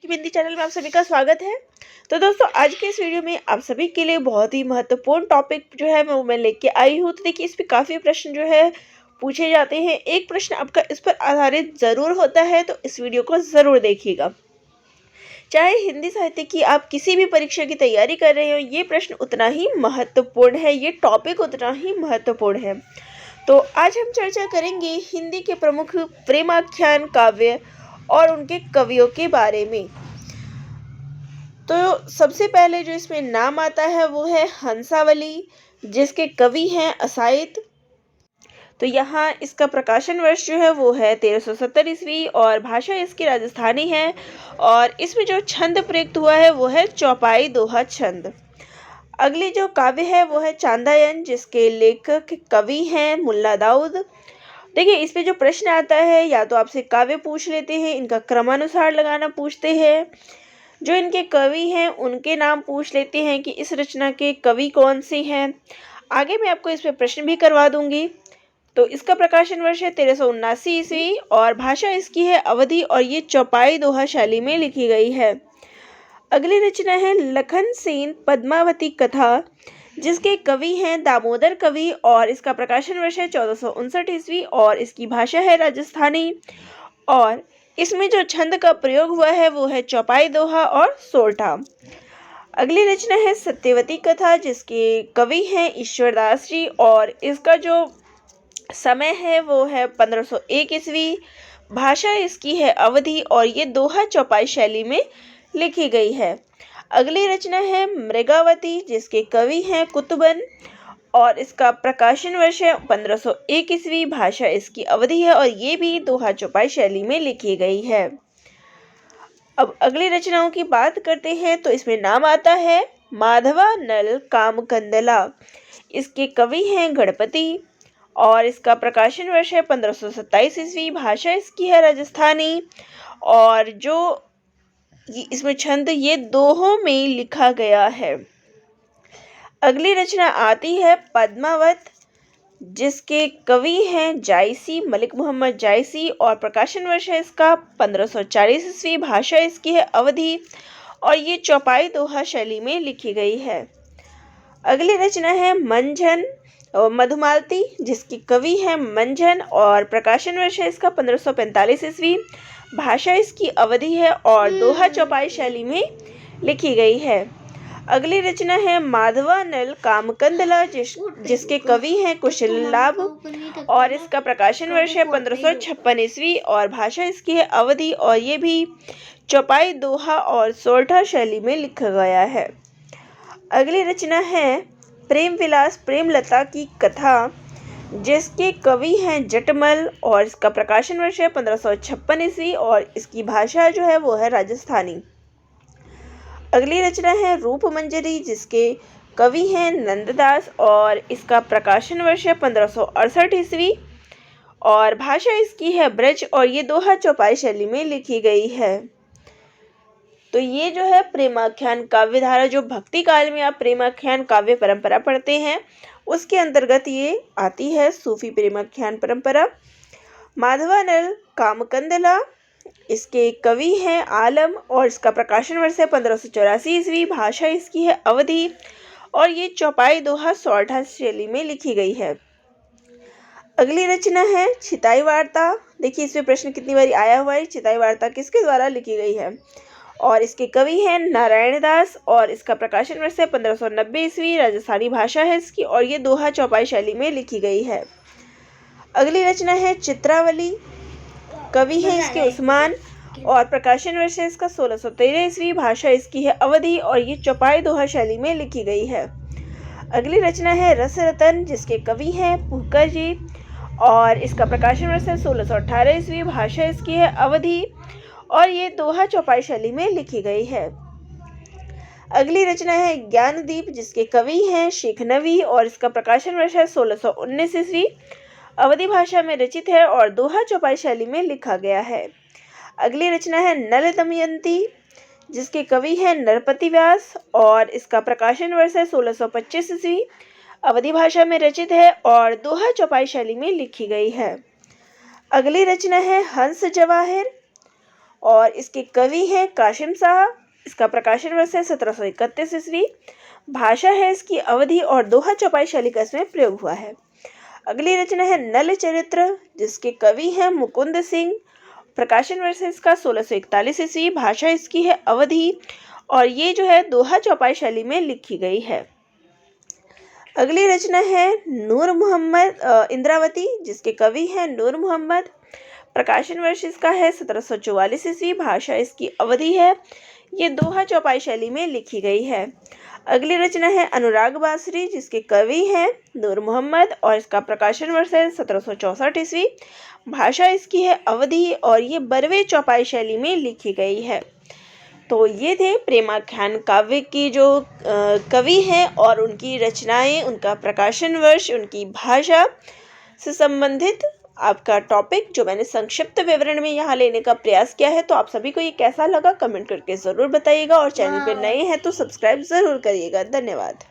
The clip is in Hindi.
हिंदी चैनल में आप सभी का स्वागत है। तो दोस्तों, आज के इस वीडियो में आप सभी के लिए बहुत ही महत्वपूर्ण टॉपिक जो है वो मैं लेके आई हूँ। तो देखिए, इस पे काफ़ी प्रश्न जो है पूछे जाते हैं। एक प्रश्न आपका इस पर आधारित ज़रूर होता है, तो इस वीडियो को ज़रूर देखिएगा। चाहे हिंदी साहित्य की आप किसी भी परीक्षा की तैयारी कर रहे हो, ये प्रश्न उतना ही महत्वपूर्ण है, ये टॉपिक उतना ही महत्वपूर्ण है। तो आज हम चर्चा करेंगे हिंदी के प्रमुख प्रेमाख्यान काव्य और उनके कवियों के बारे में। तो सबसे पहले जो इसमें नाम आता है वो है हंसावली, जिसके कवि हैं असाइद। तो यहाँ इसका प्रकाशन वर्ष जो है वो है 1370 ईस्वी और भाषा इसकी राजस्थानी है। और इसमें जो छंद प्रयुक्त हुआ है वो है चौपाई दोहा छंद। अगली जो काव्य है वो है चांदायन, जिसके लेखक कवि हैं मुल्ला दाऊद। देखिए, इस पे जो प्रश्न आता है, या तो आपसे काव्य पूछ लेते हैं, इनका क्रमानुसार लगाना पूछते हैं, जो इनके कवि हैं उनके नाम पूछ लेते हैं कि इस रचना के कवि कौन से हैं। आगे मैं आपको इस पे प्रश्न भी करवा दूंगी। तो इसका प्रकाशन वर्ष है 1379 ईस्वी और भाषा इसकी है अवधी और ये चौपाई दोहा शैली में लिखी गई है। अगली रचना है लखन सेन पद्मावती कथा, जिसके कवि हैं दामोदर कवि और इसका प्रकाशन वर्ष है 1459 ईस्वी और इसकी भाषा है राजस्थानी। और इसमें जो छंद का प्रयोग हुआ है वो है चौपाई दोहा और सोरठा। अगली रचना है सत्यवती कथा, जिसके कवि हैं ईश्वरदास जी और इसका जो समय है वो है 1501 ईस्वी। भाषा इसकी है अवधी और ये दोहा चौपाई शैली में लिखी गई है। अगली रचना है मृगावती, जिसके कवि हैं कुतुबन और इसका प्रकाशन वर्ष है 1501 ईस्वी। भाषा इसकी अवधी है और ये भी दोहा चौपाई शैली में लिखी गई है। अब अगली रचनाओं की बात करते हैं, तो इसमें नाम आता है माधवा नल कामकंदला। इसके कवि हैं गणपति और इसका प्रकाशन वर्ष है 1527 ईस्वी। भाषा इसकी है राजस्थानी और जो इसमें छंद ये दोहों में लिखा गया है। अगली रचना आती है पद्मावत, जिसके कवि हैं जायसी, मलिक मोहम्मद जायसी और प्रकाशन वर्ष है इसका 1540 ईस्वी। भाषा इसकी है अवधी और ये चौपाई दोहा शैली में लिखी गई है। अगली रचना है मंझन और मधुमालती, जिसके कवि हैं मंझन और प्रकाशन वर्ष है इसका 1545 ईस्वी। भाषा इसकी अवधी है और दोहा चौपाई शैली में लिखी गई है। अगली रचना है माधवा नल कामकंदला, जिसके कवि हैं कुशललाभ और इसका प्रकाशन वर्ष है 1556 ईस्वी और भाषा इसकी है अवधी और ये भी चौपाई दोहा और सोरठा शैली में लिखा गया है। अगली रचना है प्रेम विलास प्रेमलता की कथा, जिसके कवि हैं जटमल और इसका प्रकाशन वर्ष है 1556 ईस्वी और इसकी भाषा जो है वो है राजस्थानी। अगली रचना है रूप मंजरी, जिसके कवि हैं नंददास और इसका प्रकाशन वर्ष है 1568 ईस्वी और भाषा इसकी है ब्रज और ये दोहा चौपाई शैली में लिखी गई है। तो ये जो है प्रेमाख्यान काव्य धारा, जो भक्ति काल में आप प्रेमाख्यान काव्य परंपरा पढ़ते हैं उसके अंतर्गत ये आती है सूफी प्रेमाख्यान परंपरा। माधवानल कामकंदला, इसके कवि हैं आलम और इसका प्रकाशन वर्ष है 1584 ईस्वी। भाषा इसकी है अवधी और ये चौपाई दोहा सोरठा शैली में लिखी गई है। अगली रचना है छिताई वार्ता। देखिए, इसमें प्रश्न कितनी बार आया हुआ है, छिताई वार्ता किसके द्वारा लिखी गई है और इसके कवि हैं नारायण दास और इसका प्रकाशन वर्ष है 1590 ईस्वी। राजस्थानी भाषा है इसकी और ये दोहा चौपाई शैली में लिखी गई है। अगली रचना है चित्रावली, कवि है इसके उस्मान और प्रकाशन वर्ष है इसका 1613 ईस्वी। भाषा इसकी है अवधी और ये चौपाई दोहा शैली में लिखी गई है। अगली रचना है रसरतन, जिसके कवि हैं पुहकर जी और इसका प्रकाशन वर्ष है 1618 ईस्वी। भाषा इसकी है अवधी और ये दोहा चौपाई शैली में लिखी गई है। अगली रचना है ज्ञानदीप, जिसके कवि हैं शेख नवी और इसका प्रकाशन वर्ष है 1619 ईस्वी। अवधी भाषा में रचित है और दोहा चौपाई शैली में लिखा गया है। अगली रचना है नल दमयंती, जिसके कवि हैं नरपति व्यास और इसका प्रकाशन वर्ष है 1625 ईस्वी। अवधी भाषा में रचित है और दोहा चौपाई शैली में लिखी गई है। अगली रचना है हंस जवाहिर और इसके कवि हैं कासिम शाह। इसका प्रकाशन वर्ष है 1731 ईस्वी। भाषा है इसकी अवधी और दोहा चौपाई शैली का इसमें प्रयोग हुआ है। अगली रचना है नल चरित्र, जिसके कवि हैं मुकुंद सिंह। प्रकाशन वर्ष है इसका 1641 ईस्वी। भाषा इसकी है अवधी और ये जो है दोहा चौपाई शैली में लिखी गई है। अगली रचना है नूर मोहम्मद इंद्रावती, जिसके कवि हैं नूर मोहम्मद। प्रकाशन वर्ष इसका है 1744 ईस्वी। भाषा इसकी अवधी है, ये दोहा चौपाई शैली में लिखी गई है। अगली रचना है अनुराग बासरी, जिसके कवि हैं नूर मोहम्मद और इसका प्रकाशन वर्ष है 1764 ईस्वी। भाषा इसकी है अवधी और ये बरवे चौपाई शैली में लिखी गई है। तो ये थे प्रेमाख्यान काव्य की जो कवि हैं और उनकी रचनाएं, उनका प्रकाशन वर्ष, उनकी भाषा से संबंधित आपका टॉपिक जो मैंने संक्षिप्त विवरण में यहाँ लेने का प्रयास किया है। तो आप सभी को ये कैसा लगा कमेंट करके ज़रूर बताइएगा और चैनल पे नए हैं तो सब्सक्राइब ज़रूर करिएगा। धन्यवाद।